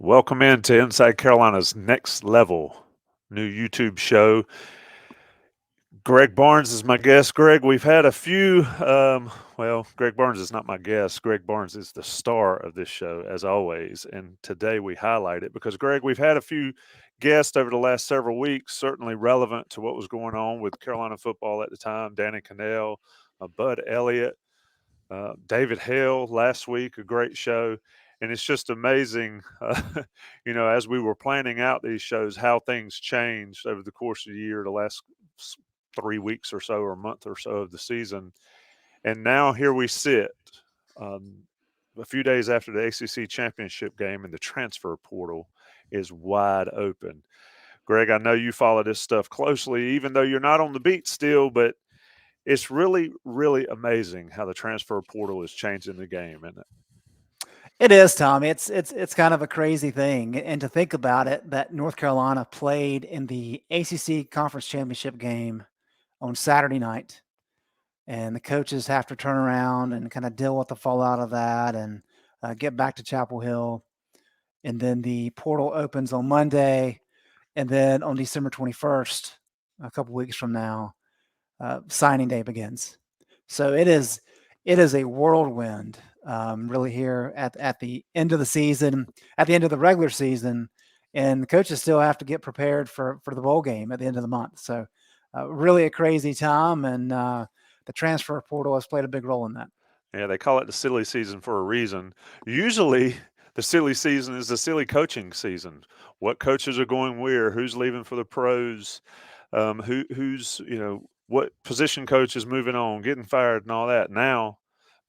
Welcome into Inside Carolina's Next Level new YouTube show. Greg Barnes is my guest. Greg, we've had a few. Greg Barnes is not my guest. Greg Barnes is the star of this show, as always. And today we highlight it because, Greg, we've had a few guests over the last several weeks, certainly relevant to what was going on with Carolina football at the time. Danny Cannell, Bud Elliott, David Hale last week, a great show. And it's just amazing, as we were planning out these shows, how things changed over the course of the year, the last 3 weeks or so, or a month or so of the season. And now here we sit, um, a few days after the ACC championship game, and the transfer portal is wide open. Greg, I know you follow this stuff closely, even though you're not on the beat still, but it's really, really amazing how the transfer portal is changing the game, isn't it? It is, Tom. It's kind of a crazy thing, and to think about it, that North Carolina played in the ACC Conference Championship game on Saturday night, and the coaches have to turn around and kind of deal with the fallout of that, and get back to Chapel Hill, and then the portal opens on Monday, and then on December 21st, a couple weeks from now, signing day begins. So it is a whirlwind, really here at the end of the season, at the end of the regular season, and the coaches still have to get prepared for the bowl game at the end of the month. So really a crazy time, and the transfer portal has played a big role in that. Yeah, they call it the silly season for a reason. Usually, the silly season is the silly coaching season. What coaches are going where? Who's leaving for the pros? Who's what position coach is moving on, getting fired, and all that. Now,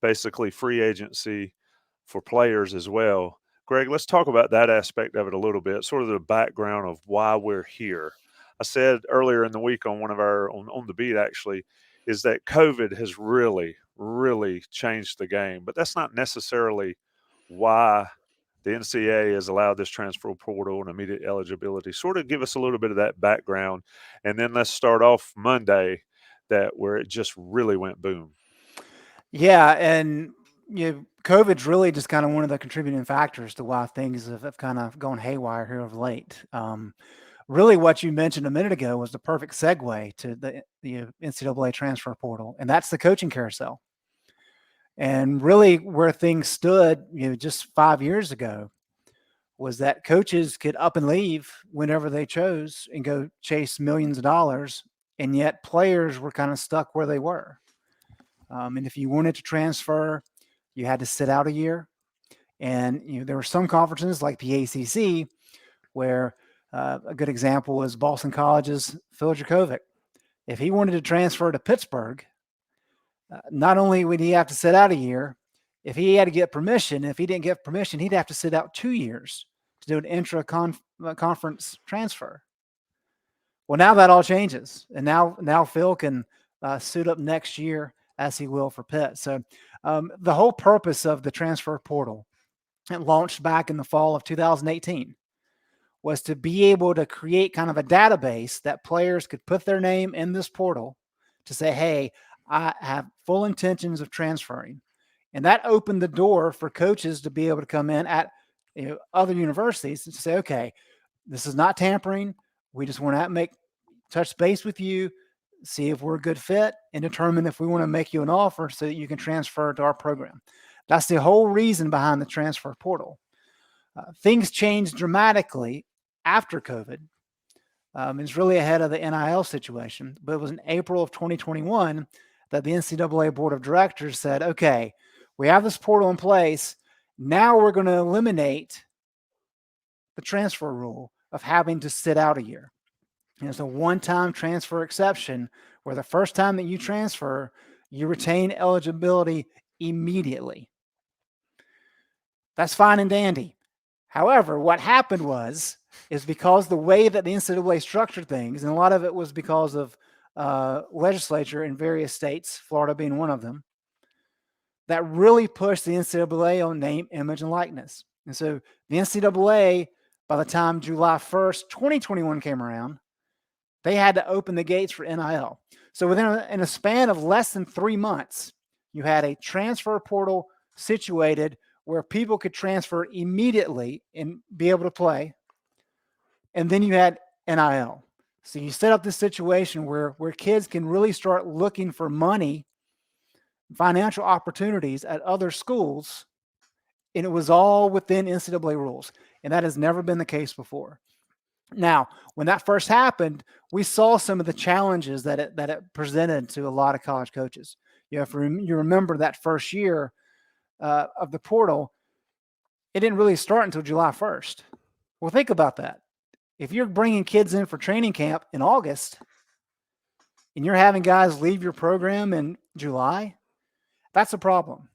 basically, free agency for players as well. Greg, let's talk about that aspect of it a little bit. Sort of the background of why we're here. I said earlier in the week on one of our on the beat actually is that COVID has really, really changed the game. But that's not necessarily why the NCAA has allowed this transfer portal and immediate eligibility. Sort of give us a little bit of that background, and then let's start off Monday that where it just really went boom. Yeah, and COVID's really just kind of one of the contributing factors to why things have kind of gone haywire here of late. Really, what you mentioned a minute ago was the perfect segue to the NCAA transfer portal, and that's the coaching carousel. And really, where things stood, just 5 years ago, was that coaches could up and leave whenever they chose and go chase millions of dollars, and yet players were kind of stuck where they were. And if you wanted to transfer, you had to sit out a year. And there were some conferences like the ACC where a good example was Boston College's Phil Dracovic. If he wanted to transfer to Pittsburgh, not only would he have to sit out a year, if he had to get permission, if he didn't get permission, he'd have to sit out 2 years to do an intra-conference transfer. Well, now that all changes, and now Phil can suit up next year as he will for Pitt. So the whole purpose of the transfer portal, it launched back in the fall of 2018, was to be able to create kind of a database that players could put their name in this portal to say, hey, I have full intentions of transferring. And that opened the door for coaches to be able to come in at other universities and say, okay, this is not tampering. We just want to touch base with you, see if we're a good fit, and determine if we want to make you an offer so that you can transfer to our program. That's the whole reason behind the transfer portal. Things changed dramatically after COVID. It's really ahead of the NIL situation, but it was in April of 2021 that the NCAA Board of Directors said, okay, we have this portal in place. Now we're going to eliminate the transfer rule of having to sit out a year. It's a one-time transfer exception where the first time that you transfer, you retain eligibility immediately. That's fine and dandy. However, what happened is because the way that the NCAA structured things, and a lot of it was because of legislature in various states, Florida being one of them, that really pushed the NCAA on name, image, and likeness. And so the NCAA, by the time July 1st, 2021 came around, they had to open the gates for NIL. So in a span of less than 3 months, you had a transfer portal situated where people could transfer immediately and be able to play. And then you had NIL. So you set up this situation where kids can really start looking for money, financial opportunities at other schools, and it was all within NCAA rules. And that has never been the case before. Now, when that first happened, we saw some of the challenges that it presented to a lot of college coaches. If you remember that first year of the portal, it didn't really start until July 1st. Well, think about that. If you're bringing kids in for training camp in August and you're having guys leave your program in July, that's a problem.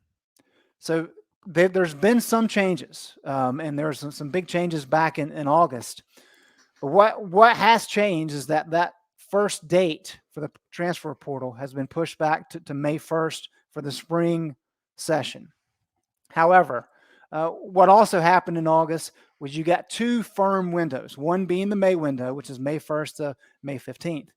So there's been some changes, and there's some big changes back in August. But what has changed is that first date for the transfer portal has been pushed back to May 1st for the spring session. However, what also happened in August was you got two firm windows, one being the May window, which is May 1st to May 15th.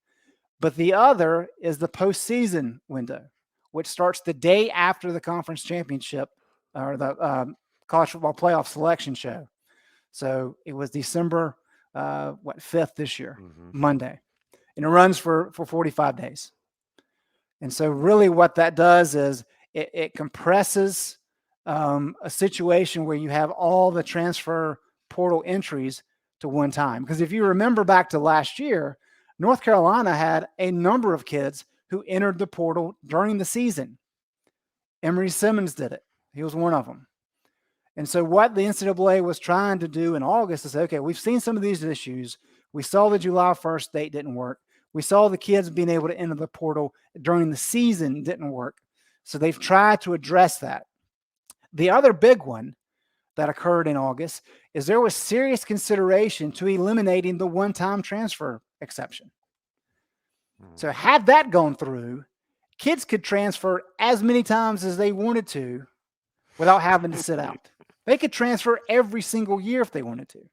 But the other is the postseason window, which starts the day after the conference championship or the college football playoff selection show. So it was December 5th this year, Monday. And it runs for 45 days. And so really what that does is it compresses a situation where you have all the transfer portal entries to one time. Because if you remember back to last year, North Carolina had a number of kids who entered the portal during the season. Emory Simmons did it. He was one of them. And so what the NCAA was trying to do in August is, okay, we've seen some of these issues. We saw the July 1st date didn't work. We saw the kids being able to enter the portal during the season didn't work. So they've tried to address that. The other big one that occurred in August is there was serious consideration to eliminating the one-time transfer exception. So had that gone through, kids could transfer as many times as they wanted to without having to sit out. They could transfer every single year if they wanted to.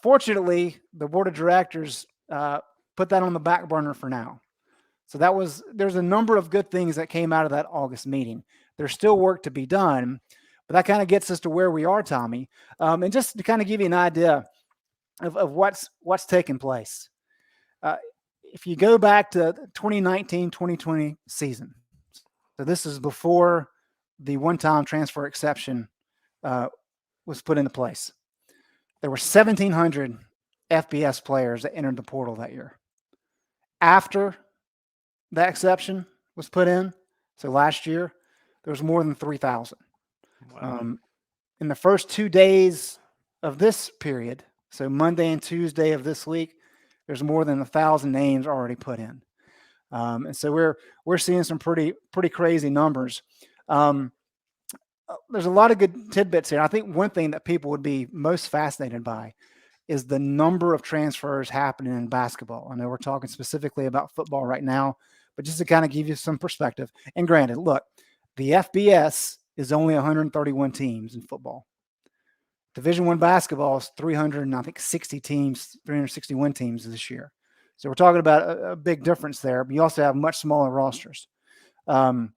Fortunately, the board of directors put that on the back burner for now. So there's a number of good things that came out of that August meeting. There's still work to be done, but that kind of gets us to where we are, Tommy. And just to kind of give you an idea of what's taking place. If you go back to 2019-2020 season, so this is before the one-time transfer exception was put into place. There were 1,700 FBS players that entered the portal that year. After that exception was put in, so last year, there was more than 3,000. Wow. In the first 2 days of this period, so Monday and Tuesday of this week, there's more than 1,000 names already put in. And so we're seeing some pretty crazy numbers. There's a lot of good tidbits here. I think one thing that people would be most fascinated by is the number of transfers happening in basketball. I know we're talking specifically about football right now, but just to kind of give you some perspective. And granted, look, the FBS is only 131 teams in football. Division I basketball is 360 teams, 361 teams this year. So we're talking about a big difference there, but you also have much smaller rosters. In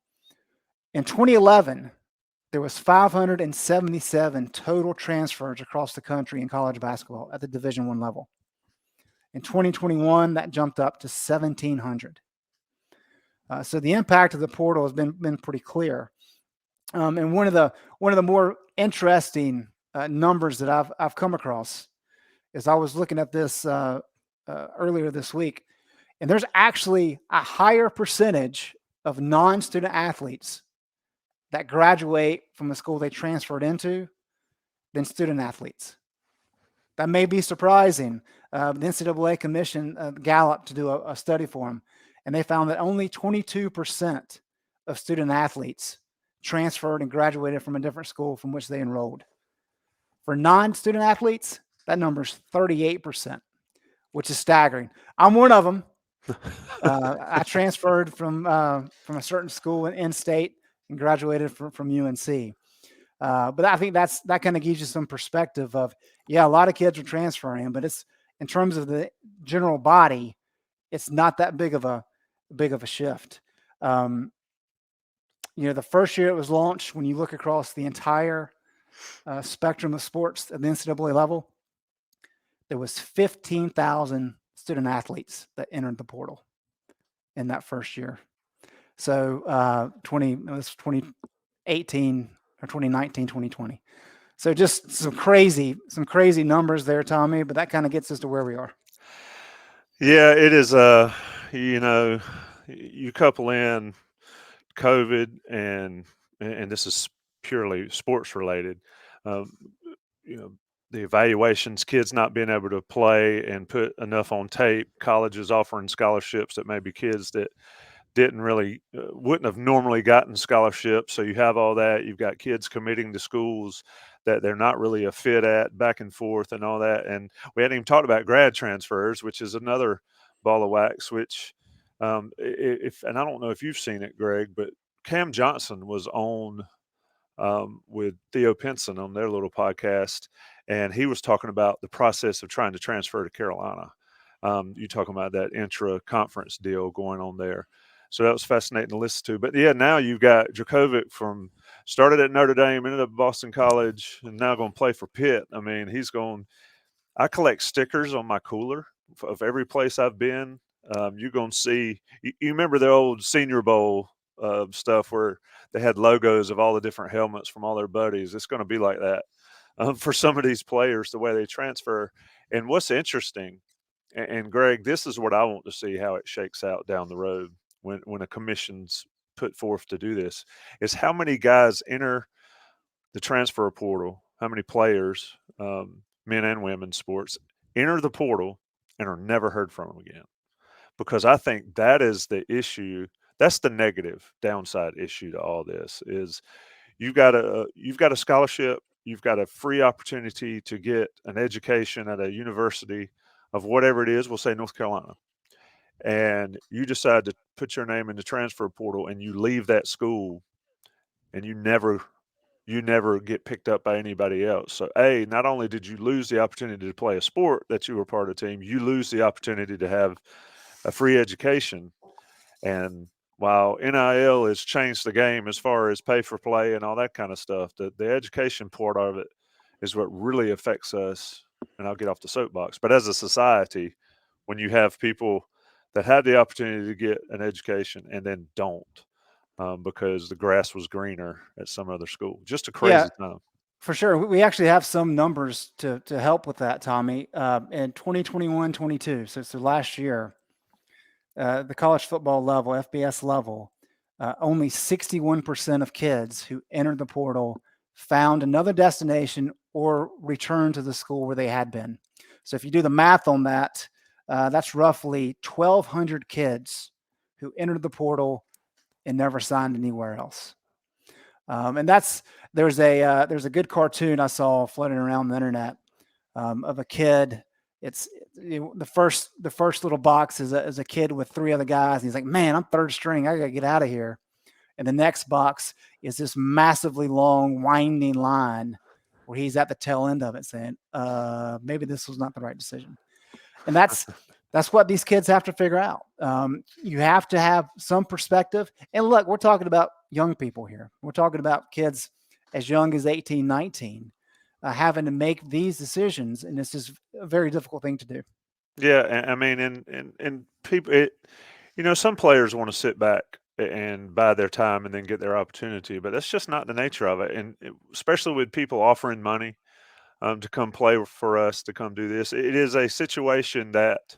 2011, there was 577 total transfers across the country in college basketball at the Division I level. In 2021, that jumped up to 1,700. So the impact of the portal has been pretty clear. And one of the more interesting numbers that I've come across is I was looking at this earlier this week, and there's actually a higher percentage of non-student athletes that graduate from the school they transferred into than student athletes. That may be surprising. The NCAA commissioned Gallup to do a study for them, and they found that only 22% of student athletes transferred and graduated from a different school from which they enrolled. For non-student athletes, that number is 38%, which is staggering. I'm one of them. I transferred from a certain school in state and graduated from UNC. But I think that kind of gives you some perspective of, a lot of kids are transferring, but it's in terms of the general body, it's not that big of a shift. The first year it was launched, when you look across the entire spectrum of sports at the NCAA level, there was 15,000 student athletes that entered the portal in that first year. So it was 2018 or 2019, 2020. So just some crazy numbers there, Tommy. But that kind of gets us to where we are. Yeah, it is. You know, you couple in COVID and this is purely sports related. Um, you know, the evaluations, kids not being able to play and put enough on tape, colleges offering scholarships that maybe kids that didn't really wouldn't have normally gotten scholarships. So you have all that. You've got kids committing to schools that they're not really a fit at, back and forth, and all that. And we hadn't even talked about grad transfers, which is another ball of wax. Which, if and I don't know if you've seen it, Greg, but Cam Johnson was on with Theo Pinson on their little podcast, and he was talking about the process of trying to transfer to Carolina. You talking about that intra-conference deal going on there. So that was fascinating to listen to. But yeah, now you've got Dracovic from started at Notre Dame, ended up at Boston College, and now going to play for Pitt. I mean, he's going. I collect stickers on my cooler of every place I've been. You're going to see. You remember the old Senior Bowl stuff where they had logos of all the different helmets from all their buddies. It's going to be like that for some of these players, the way they transfer. And what's interesting, and Greg, this is what I want to see how it shakes out down the road when a commission's put forth to do this, is how many guys enter the transfer portal, how many players, men and women sports, enter the portal and are never heard from them again. Because I think that is the issue. That's the negative downside issue to all this is you've got a scholarship, you've got a free opportunity to get an education at a university of whatever it is. We'll say North Carolina, and you decide to put your name in the transfer portal, and you leave that school, and you never get picked up by anybody else. So, not only did you lose the opportunity to play a sport that you were part of the team, you lose the opportunity to have a free education. And while NIL has changed the game as far as pay for play and all that kind of stuff, the education part of it is what really affects us. And I'll get off the soapbox. But as a society, when you have people that have the opportunity to get an education and then don't, because the grass was greener at some other school, just a Yeah, crazy time. for sure. We actually have some numbers to help with that, Tommy. In 2021-22, so last year, the college football level, FBS level, only 61% of kids who entered the portal found another destination or returned to the school where they had been. So if you do the math on that, that's roughly 1,200 kids who entered the portal and never signed anywhere else. And there's a good cartoon I saw floating around the internet of a kid. It's the first little box is a kid with three other guys, and he's like, "Man, I'm third string. I gotta get out of here." And the next box is this massively long, winding line where he's at the tail end of it, saying, "Maybe this was not the right decision." And that's what these kids have to figure out. You have to have some perspective. And look, we're talking about young people here. We're talking about kids as young as 18, 19, having to make these decisions, and this is a very difficult thing to do. Yeah, I mean, and people, some players want to sit back and bide their time and then get their opportunity, but that's just not the nature of it. And especially with people offering money to come play for us, to come do this, it is a situation that,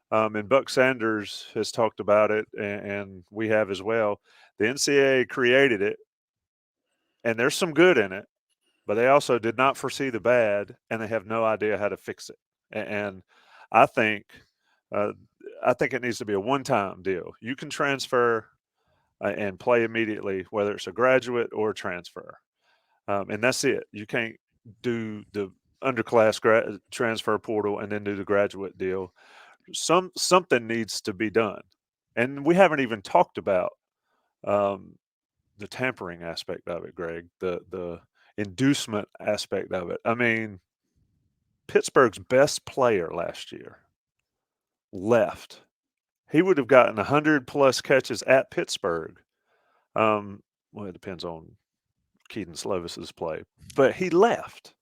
and Buck Sanders has talked about it, and we have as well. The NCAA created it, and there's some good in it, but they also did not foresee the bad, and they have no idea how to fix it. And I think, uh, I think it needs to be a one-time deal. You can transfer and play immediately, whether it's a graduate or a transfer, and that's it. You can't do the underclass transfer portal and then do the graduate deal. Something needs to be done, and we haven't even talked about um, the tampering aspect of it, Greg. The inducement aspect of it. I mean, Pittsburgh's best player last year left. He would have gotten 100 plus catches at Pittsburgh. Um, well, it depends on Keaton Slovis's play, but he left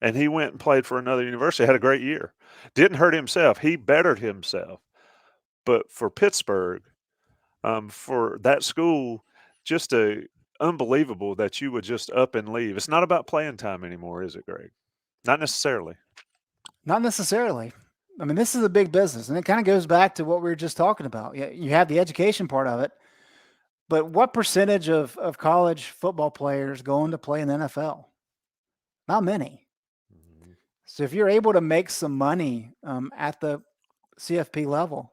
and he went and played for another university. Had a great year. Didn't hurt himself. He bettered himself. But for Pittsburgh, for that school, just unbelievable that you would just up and leave. It's not about playing time anymore, is it, Greg? Not necessarily. Not necessarily. I mean, this is a big business, and it kind of goes back to what we were just talking about. You have the education part of it, but what percentage of college football players go on to play in the NFL? Not many. Mhm. So if you're able to make some money at the CFP level,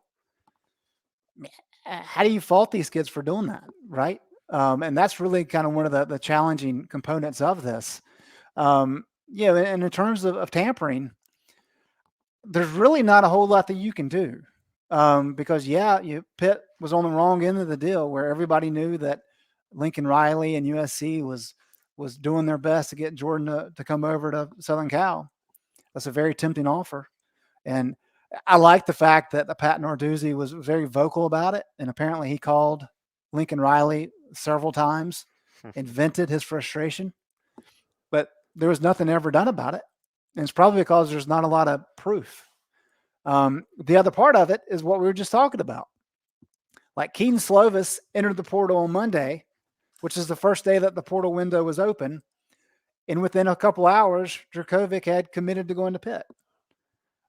how do you fault these kids for doing that, right? And that's really kind of one of the challenging components of this. And in terms of tampering, there's really not a whole lot that you can do because Pitt was on the wrong end of the deal where everybody knew that Lincoln Riley and USC was doing their best to get Jordan to come over to Southern Cal. That's a very tempting offer, and I like the fact that the Pat Narduzzi was very vocal about it, and apparently he called Lincoln Riley several times and vented his frustration, but there was nothing ever done about it. And it's probably because there's not a lot of proof. The other part of it is what we were just talking about. Like Keaton Slovis entered the portal on Monday, which is the first day that the portal window was open. And within a couple hours, Dracovic had committed to going to Pitt.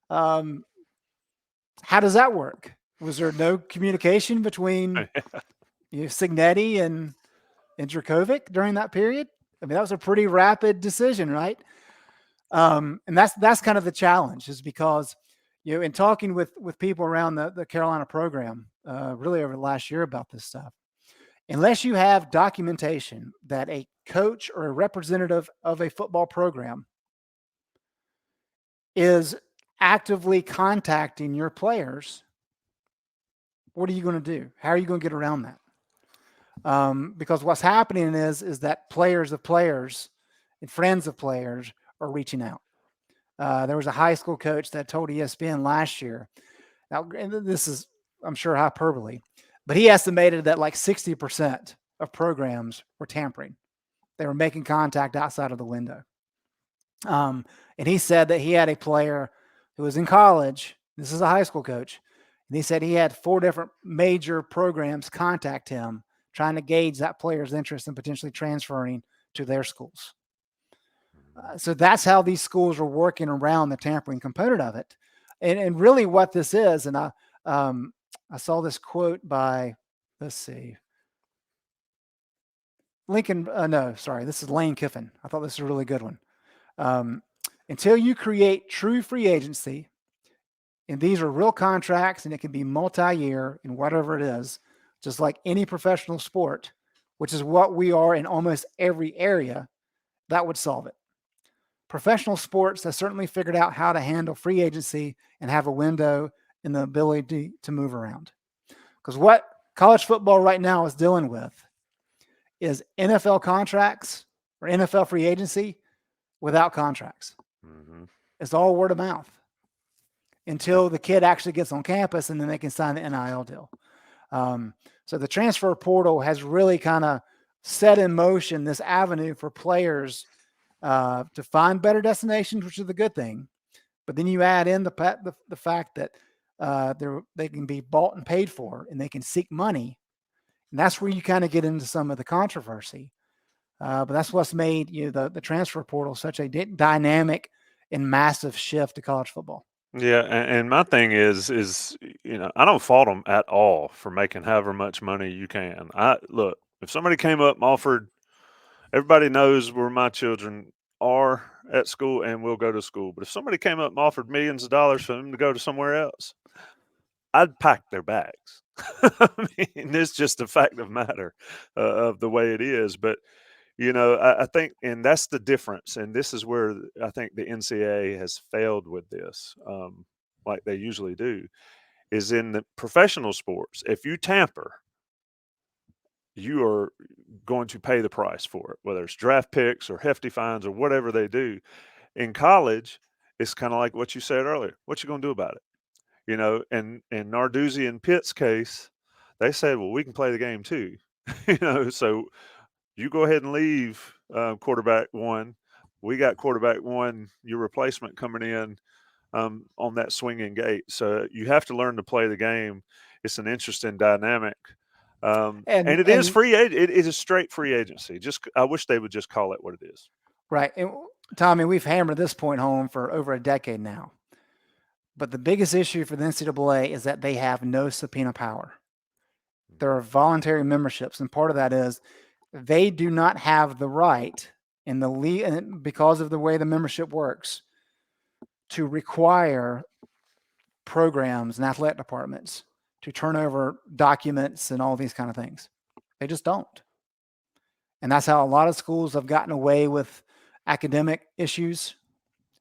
How does that work? Was there no communication between Signetti and Dracovic during that period? I mean, that was a pretty rapid decision, right? And that's kind of the challenge, is because in talking with people around the Carolina program, really over the last year about this stuff, unless you have documentation that a coach or a representative of a football program is actively contacting your players, what are you going to do? How are you going to get around that? Because what's happening is that players of players and friends of players are reaching out. There was a high school coach that told ESPN last year. Now, and this is, I'm sure, hyperbole, but he estimated that like 60% of programs were tampering. They were making contact outside of the window. And he said that he had a player who was in college. This is a high school coach. And he said he had 4 different major programs contact him, trying to gauge that player's interest in potentially transferring to their schools. So that's how these schools are working around the tampering component of it. And really what this is, and I saw this quote by, let's see, Lincoln, no, sorry, this is Lane Kiffin. I thought this was a really good one. Until you create true free agency, and these are real contracts and it can be multi-year and whatever it is, just like any professional sport, which is what we are in almost every area, that would solve it. Professional sports have certainly figured out how to handle free agency and have a window and the ability to move around. Because what college football right now is dealing with is NFL contracts or NFL free agency without contracts. Mm-hmm. It's all word of mouth until the kid actually gets on campus and then they can sign the NIL deal. So the transfer portal has really kind of set in motion this avenue for players to find better destinations, which is the good thing. But then you add in the fact that they can be bought and paid for, and they can seek money, and that's where you kind of get into some of the controversy. But that's what's made the transfer portal such a dynamic and massive shift to college football. Yeah, and my thing is I don't fault them at all for making however much money you can. Look, if somebody came up and offered, everybody knows where my children are at school and will go to school. But if somebody came up and offered millions of dollars for them to go to somewhere else, I'd pack their bags. I mean, it's just a fact of matter of the way it is. But I think, and that's the difference. And this is where I think the NCAA has failed with this, like they usually do, is in the professional sports. If you tamper, you are going to pay the price for it, whether it's draft picks or hefty fines or whatever they do. In college, it's kind of like what you said earlier. What you going to do about it? And in Narduzzi and Pitt's case, they said, well, we can play the game too. So You go ahead and leave quarterback one. We got quarterback one, your replacement coming in on that swinging gate. So you have to learn to play the game. It's an interesting dynamic. And it is And free. It is straight free agency. Just I wish they would just call it what it is. right, and Tommy, we've hammered this point home for over a decade now. But the biggest issue for the NCAA is that they have no subpoena power. There are voluntary memberships, and part of that is they do not have the right in the league, and because of the way the membership works, to require programs and athletic departments to turn over documents and all these kind of things. They just don't. And that's how a lot of schools have gotten away with academic issues.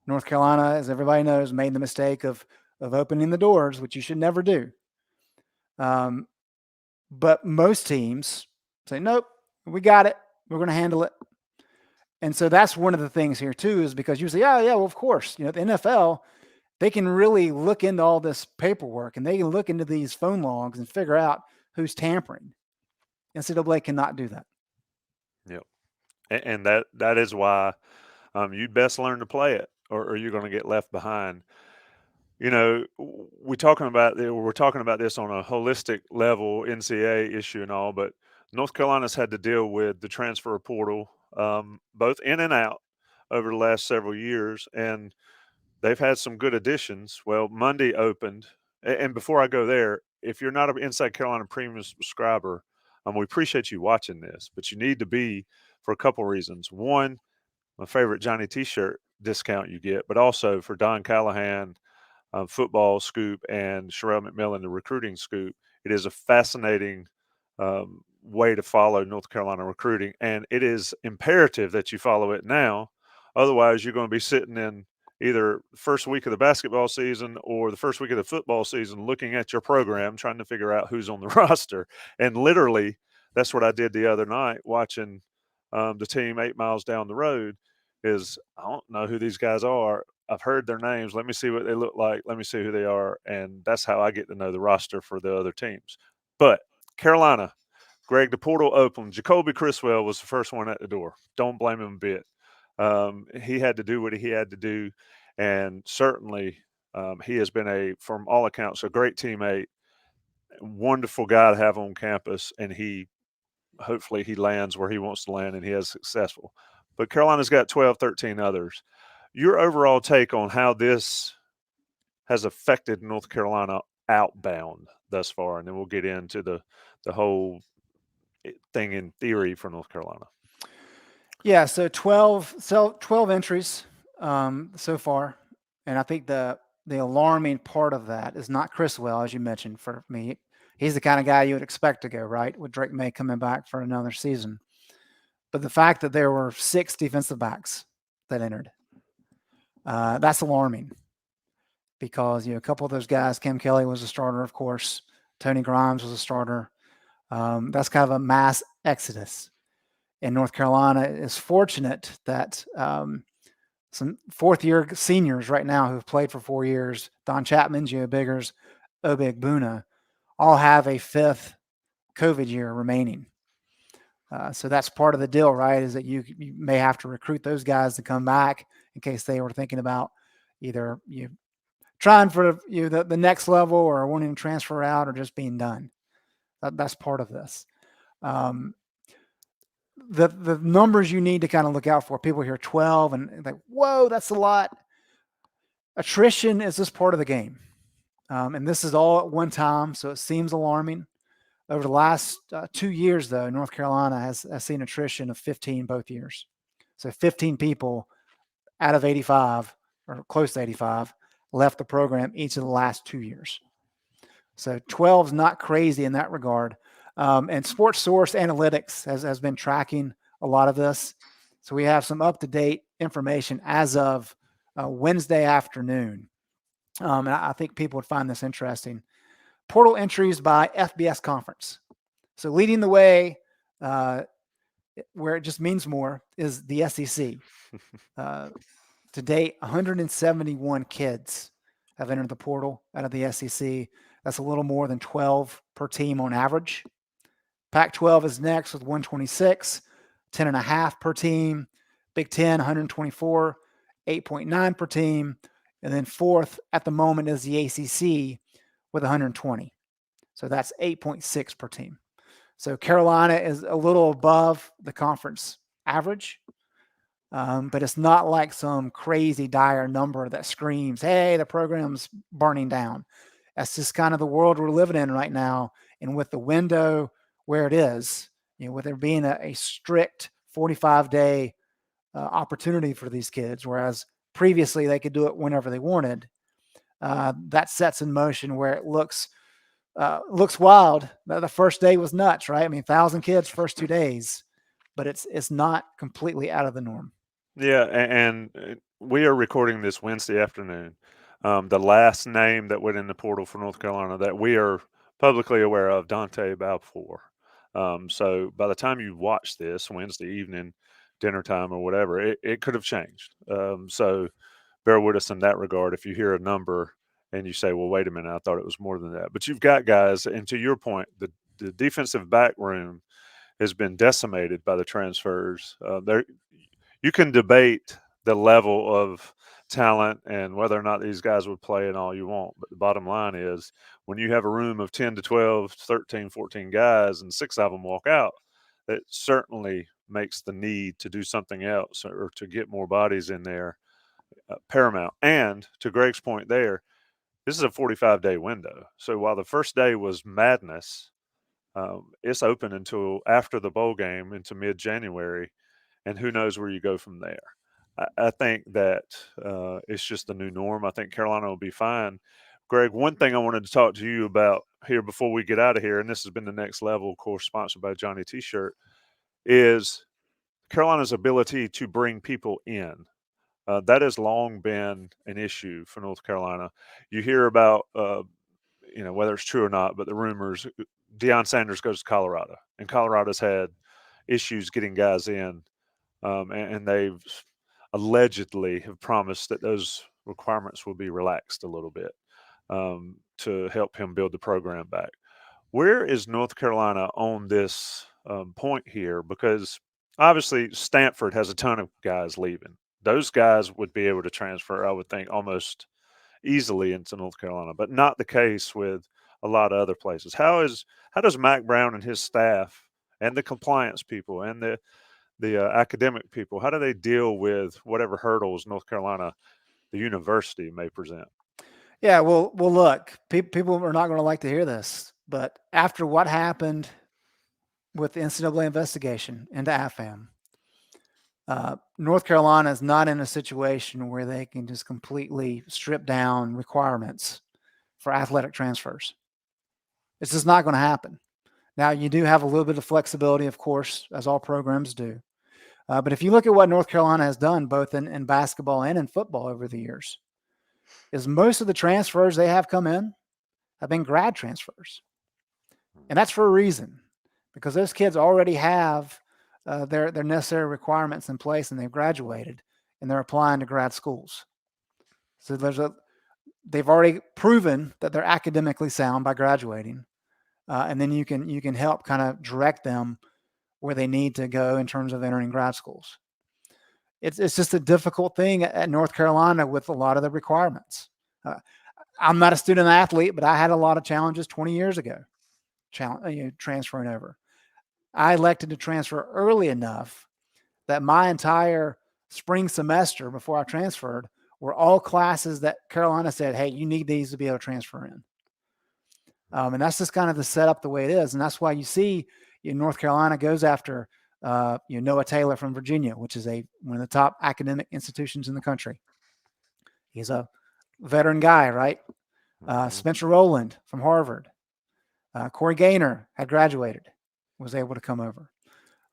North Carolina, as everybody knows, made the mistake of opening the doors, which you should never do. But most teams say, nope, we got it. We're going to handle it. And so that's one of the things here too, is because you say, yeah, well, of course, the NFL, they can really look into all this paperwork and they can look into these phone logs and figure out who's tampering. NCAA cannot do that. Yep. And that is why you'd best learn to play it, or you're going to get left behind. We're talking about this on a holistic level, NCAA issue and all, but North Carolina's had to deal with the transfer portal, both in and out, over the last several years, and they've had some good additions. Well, Monday opened, and before I go there, if you're not an Inside Carolina Premium subscriber, we appreciate you watching this, but you need to be for a couple reasons. One, my favorite Johnny T-shirt discount you get, but also for Don Callahan, football scoop, and Sherelle McMillan, the recruiting scoop. It is a fascinating way to follow North Carolina recruiting, and it is imperative that you follow it now. Otherwise, you're going to be sitting in either the first week of the basketball season or the first week of the football season looking at your program, trying to figure out who's on the roster. And literally, that's what I did the other night watching the team 8 miles down the road. Is I don't know who these guys are. I've heard their names. Let me see what they look like. Let me see who they are. And that's how I get to know the roster for the other teams. But Carolina, Greg, the portal opened. Jacoby Criswell was the first one at the door. Don't blame him a bit. He had to do what he had to do. And certainly he has been, from all accounts, a great teammate, wonderful guy to have on campus. And hopefully he lands where he wants to land and he is successful. But Carolina's got 12, 13 others. Your overall take on how this has affected North Carolina outbound thus far, and then we'll get into the whole thing in theory for North Carolina. Yeah, so 12 entries so far. And I think the alarming part of that is not Criswell, as you mentioned. For me, he's the kind of guy you would expect to go, right, with Drake May coming back for another season. But the fact that there were 6 defensive backs that entered, that's alarming because, a couple of those guys, Kim Kelly was a starter, of course. Tony Grimes was a starter. That's kind of a mass exodus. And North Carolina is fortunate that some fourth-year seniors right now who've played for 4 years, Don Chapman, Gio Biggers, Obi Egbuna, all have a 5th COVID year remaining. So that's part of the deal, right, is that you may have to recruit those guys to come back in case they were thinking about either trying for the next level or wanting to transfer out or just being done. That's part of this. The numbers you need to kind of look out for. People hear 12 and like, whoa, that's a lot. Attrition is just part of the game. And this is all at one time, so it seems alarming. Over the last 2 years, though, North Carolina has seen attrition of 15 both years. So 15 people out of 85 or close to 85 left the program each of the last 2 years. So 12 is not crazy in that regard. And Sports Source Analytics has been tracking a lot of this. So we have some up-to-date information as of Wednesday afternoon. And I think people would find this interesting. Portal entries by FBS conference. So leading the way, where it just means more, is the SEC. To date, 171 kids have entered the portal out of the SEC. That's a little more than 12 per team on average. Pac-12 is next with 126. 10.5 per team. Big Ten, 124, 8.9 per team. And then fourth at the moment is the ACC with 120. So that's 8.6 per team. So Carolina is a little above the conference average, but it's not like some crazy dire number that screams, hey, the program's burning down. That's just kind of the world we're living in right now. And with the window where it is, with there being a strict 45-day opportunity for these kids, whereas previously they could do it whenever they wanted, that sets in motion where it looks wild. The first day was nuts, right? I mean, 1,000 kids first 2 days, but it's not completely out of the norm. Yeah, and we are recording this Wednesday afternoon. The last name that went in the portal for North Carolina that we are publicly aware of, Dante Balfour. So by the time you watch this Wednesday evening, dinner time or whatever, it could have changed. So bear with us in that regard. If you hear a number and you say, well, wait a minute, I thought it was more than that. But you've got guys, and to your point, the defensive back room has been decimated by the transfers. You can debate the level of talent and whether or not these guys would play and all you want. But the bottom line is when you have a room of 10 to 12, 13, 14 guys and 6 of them walk out, that certainly makes the need to do something else or to get more bodies in there paramount. And to Greg's point there, this is a 45-day window. So while the first day was madness, it's open until after the bowl game into mid-January, and who knows where you go from there. I think that it's just the new norm. I think Carolina will be fine. Greg, one thing I wanted to talk to you about here before we get out of here, and this has been the next level, of course, sponsored by Johnny T-shirt, is Carolina's ability to bring people in. That has long been an issue for North Carolina. You hear about, whether it's true or not, but the rumors, Deion Sanders goes to Colorado, and Colorado's had issues getting guys in, and they've allegedly have promised that those requirements will be relaxed a little bit to help him build the program back. Where is North Carolina on this point here? Because obviously Stanford has a ton of guys leaving. Those guys would be able to transfer, I would think, almost easily into North Carolina, but not the case with a lot of other places. How does Mac Brown and his staff and the compliance people and the academic people, how do they deal with whatever hurdles North Carolina, the university, may present? Yeah, well, look, people are not going to like to hear this, but after what happened with the NCAA investigation into AFAM, North Carolina is not in a situation where they can just completely strip down requirements for athletic transfers. It's just not going to happen. Now, you do have a little bit of flexibility, of course, as all programs do. But if you look at what North Carolina has done, both in basketball and in football over the years, is most of the transfers they have come in have been grad transfers. And that's for a reason, because those kids already have their necessary requirements in place and they've graduated and they're applying to grad schools. So they've already proven that they're academically sound by graduating. And then you can help kind of direct them where they need to go in terms of entering grad schools. It's just a difficult thing at North Carolina with a lot of the requirements. I'm not a student athlete, but I had a lot of challenges 20 years ago, transferring over. I elected to transfer early enough that my entire spring semester before I transferred were all classes that Carolina said, hey, you need these to be able to transfer in. And that's just kind of the setup the way it is. And that's why you see North Carolina goes after Noah Taylor from Virginia, which is one of the top academic institutions in the country. He's a veteran guy, right? Spencer Rowland from Harvard. Corey Gaynor had graduated, was able to come over.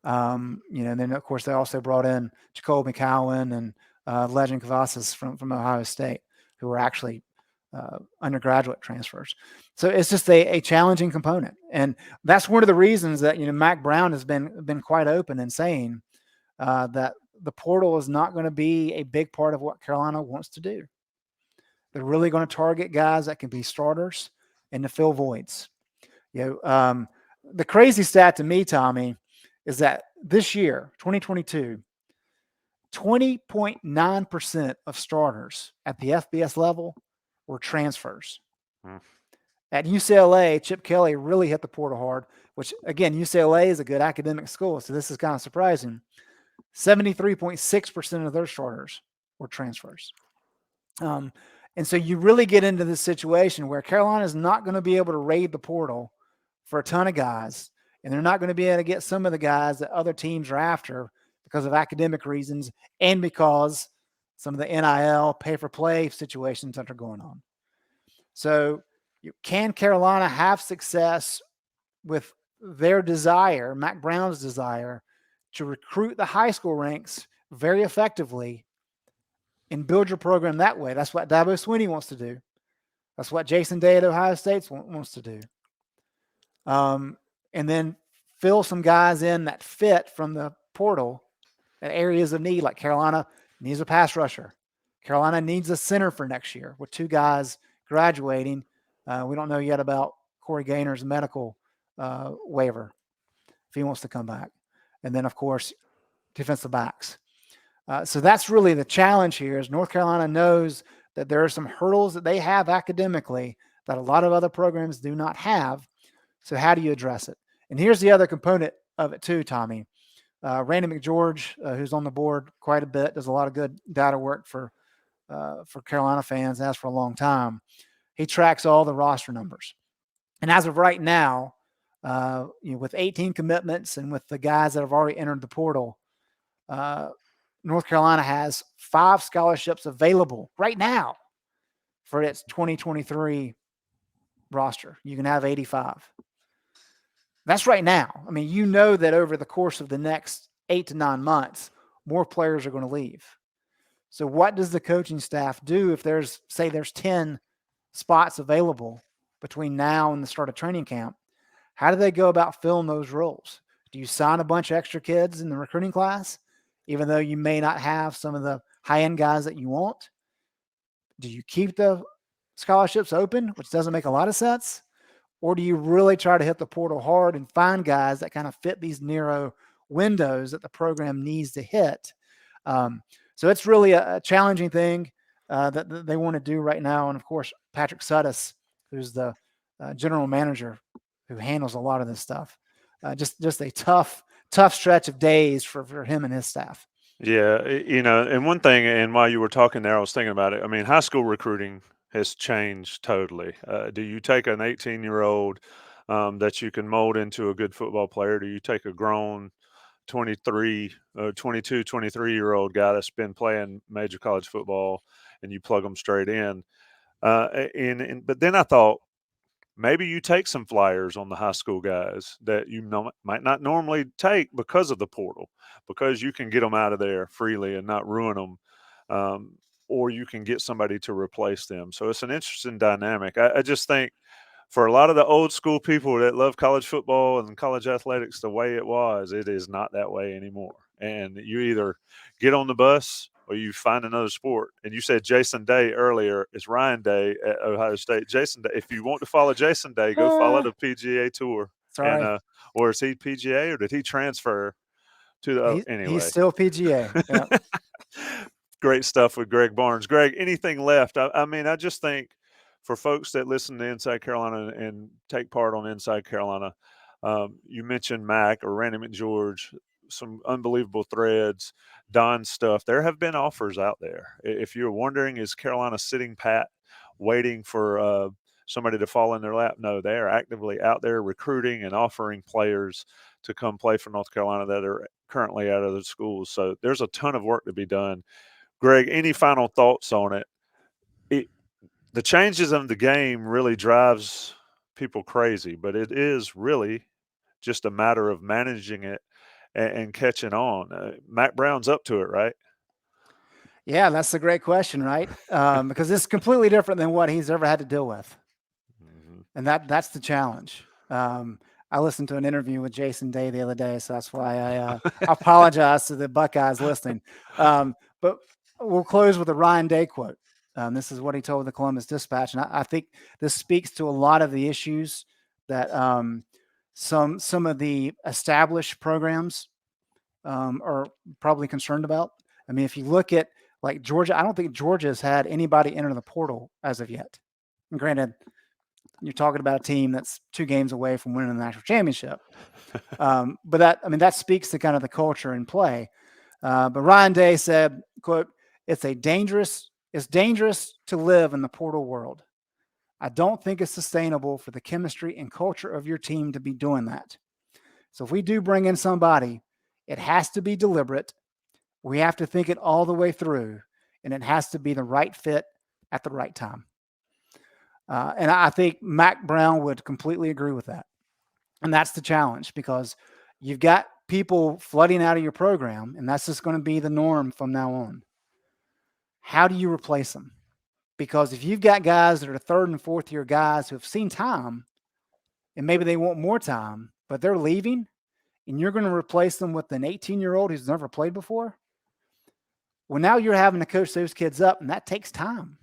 And then, of course, they also brought in Jacob McCowan and Legend Cavazos from Ohio State, who were actually undergraduate transfers. So it's just a challenging component. And that's one of the reasons that, Mac Brown has been quite open in saying that the portal is not going to be a big part of what Carolina wants to do. They're really going to target guys that can be starters and to fill voids. The crazy stat to me, Tommy, is that this year, 2022, 20.9% of starters at the FBS level were transfers. Mm. At UCLA, Chip Kelly really hit the portal hard, which again, UCLA is a good academic school, so this is kind of surprising. 73.6% of their starters were transfers. Um, and so you really get into this situation where Carolina is not going to be able to raid the portal for a ton of guys, and they're not going to be able to get some of the guys that other teams are after because of academic reasons and because some of the NIL pay for play situations that are going on. So, can Carolina have success with their desire, Mac Brown's desire, to recruit the high school ranks very effectively and build your program that way? That's what Dabo Swinney wants to do. That's what Jason Day at Ohio State wants to do. And then fill some guys in that fit from the portal at areas of need, like Carolina needs a pass rusher. Carolina needs a center for next year with two guys graduating. We don't know yet about Corey Gaynor's medical waiver if he wants to come back. And then, of course, defensive backs. So that's really the challenge here is North Carolina knows that there are some hurdles that they have academically that a lot of other programs do not have. So how do you address it? And here's the other component of it too, Tommy. Randy McGeorge, who's on the board quite a bit, does a lot of good data work for Carolina fans, has for a long time. He tracks all the roster numbers. And as of right now, with 18 commitments and with the guys that have already entered the portal, North Carolina has 5 scholarships available right now for its 2023 roster. You can have 85. That's right now. I mean, you know that over the course of the next 8 to 9 months, more players are going to leave. So what does the coaching staff do if there's 10 spots available between now and the start of training camp? How do they go about filling those roles? Do you sign a bunch of extra kids in the recruiting class, even though you may not have some of the high-end guys that you want? Do you keep the scholarships open, which doesn't make a lot of sense? Or do you really try to hit the portal hard and find guys that kind of fit these narrow windows that the program needs to hit? So it's really a challenging thing that they want to do right now. And of course, Patrick Suddas, who's the general manager who handles a lot of this stuff, just a tough stretch of days for him and his staff. Yeah, and one thing, and while you were talking there, I was thinking about it. I mean, high school recruiting has changed totally. Do you take an 18-year-old that you can mold into a good football player? Do you take a grown 22, 23-year-old guy that's been playing major college football and you plug them straight in? But then I thought, maybe you take some flyers on the high school guys that might not normally take because of the portal, because you can get them out of there freely and not ruin them, or you can get somebody to replace them. So it's an interesting dynamic. I just think for a lot of the old school people that love college football and college athletics the way it is not that way anymore. And you either get on the bus or you find another sport. And you said Jason Day earlier. It's Ryan Day at Ohio State. Jason Day, if you want to follow Jason Day, go follow the PGA Tour. Sorry. And or is he PGA or did he transfer to the He's anyway? still PGA. Yep. Great stuff with Greg Barnes. Greg, anything left? I mean, I just think for folks that listen to Inside Carolina and take part on Inside Carolina, you mentioned Mac or Randy McGeorge, some unbelievable threads, Don stuff. There have been offers out there. If you're wondering, is Carolina sitting pat, waiting for somebody to fall in their lap? No, they are actively out there recruiting and offering players to come play for North Carolina that are currently out of the schools. So there's a ton of work to be done. Greg, any final thoughts on it? The changes of the game really drives people crazy, but it is really just a matter of managing it and catching on. Mac Brown's up to it, right? Yeah, that's a great question, right? Because it's completely different than what he's ever had to deal with, Mm-hmm. and that's the challenge. I listened to an interview with Jason Day the other day, so that's why I apologize to the Buckeyes listening. But we'll close with a Ryan Day quote. This is what he told the Columbus Dispatch, and I think this speaks to a lot of the issues that some of the established programs are probably concerned about. I mean, if you look at like Georgia, I don't think Georgia's had anybody enter the portal as of yet. And granted, you're talking about a team that's 2 games away from winning the national championship. But that speaks to kind of the culture in play. But Ryan Day said, quote, it's dangerous to live in the portal world. I don't think it's sustainable for the chemistry and culture of your team to be doing that. So if we do bring in somebody, it has to be deliberate. We have to think it all the way through, and it has to be the right fit at the right time. And I think Mac Brown would completely agree with that. And that's the challenge, because you've got people flooding out of your program, and that's just going to be the norm from now on. How do you replace them? Because if you've got guys that are 3rd and 4th year guys who have seen time, and maybe they want more time, but they're leaving, and you're going to replace them with an 18-year-old who's never played before, well, now you're having to coach those kids up, and that takes time.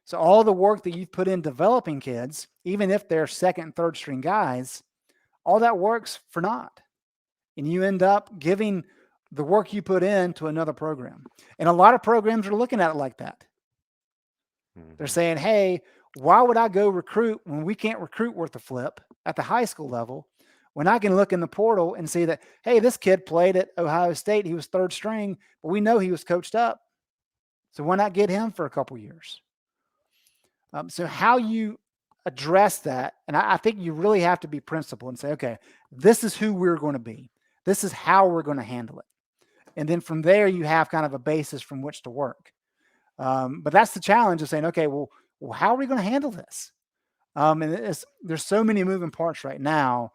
So all the work that you've put in developing kids, even if they're 2nd and 3rd string guys, all that works for naught. And you end up giving the work you put in to another program. And a lot of programs are looking at it like that. They're saying, hey, why would I go recruit when we can't recruit worth a flip at the high school level, when I can look in the portal and see that, hey, this kid played at Ohio State. He was 3rd string, but we know he was coached up. So why not get him for a couple years? So how you address that, and I think you really have to be principled and say, okay, this is who we're going to be. This is how we're going to handle it. And then from there, you have kind of a basis from which to work. But that's the challenge of saying, okay, well how are we going to handle this? And there's so many moving parts right now.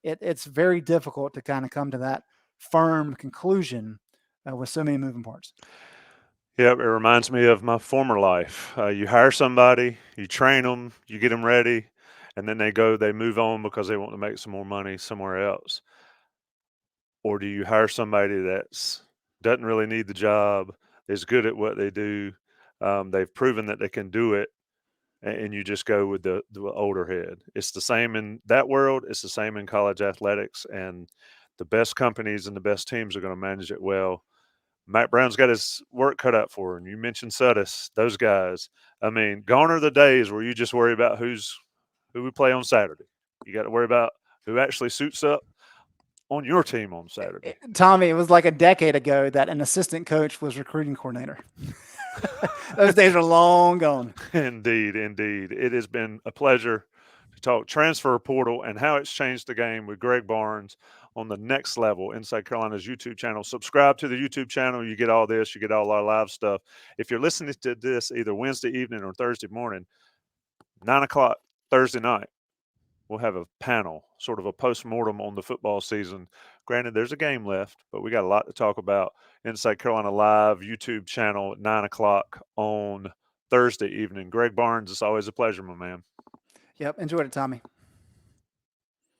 It's very difficult to kind of come to that firm conclusion with so many moving parts. Yep, it reminds me of my former life. You hire somebody, you train them, you get them ready, and then they move on because they want to make some more money somewhere else. Or do you hire somebody that's doesn't really need the job, is good at what they do, they've proven that they can do it, and you just go with the older head. It's the same in that world. It's the same in college athletics, and the best companies and the best teams are going to manage it well. Matt Brown's got his work cut out for him. You mentioned Suttis, those guys. I mean, gone are the days where you just worry about who we play on Saturday. You got to worry about who actually suits up on your team on Saturday. Tommy, it was like a decade ago that an assistant coach was recruiting coordinator. Those days are long gone. Indeed, indeed. It has been a pleasure to talk transfer portal and how it's changed the game with Greg Barnes on the Next Level Inside Carolina's YouTube channel. Subscribe to the YouTube channel. You get all this. You get all our live stuff. If you're listening to this either Wednesday evening or Thursday morning, 9 o'clock Thursday night, we'll have a panel, sort of a post-mortem on the football season. Granted, there's a game left, but we got a lot to talk about. Inside Carolina Live YouTube channel at 9 o'clock on Thursday evening. Greg Barnes, it's always a pleasure, my man. Yep, enjoyed it, Tommy.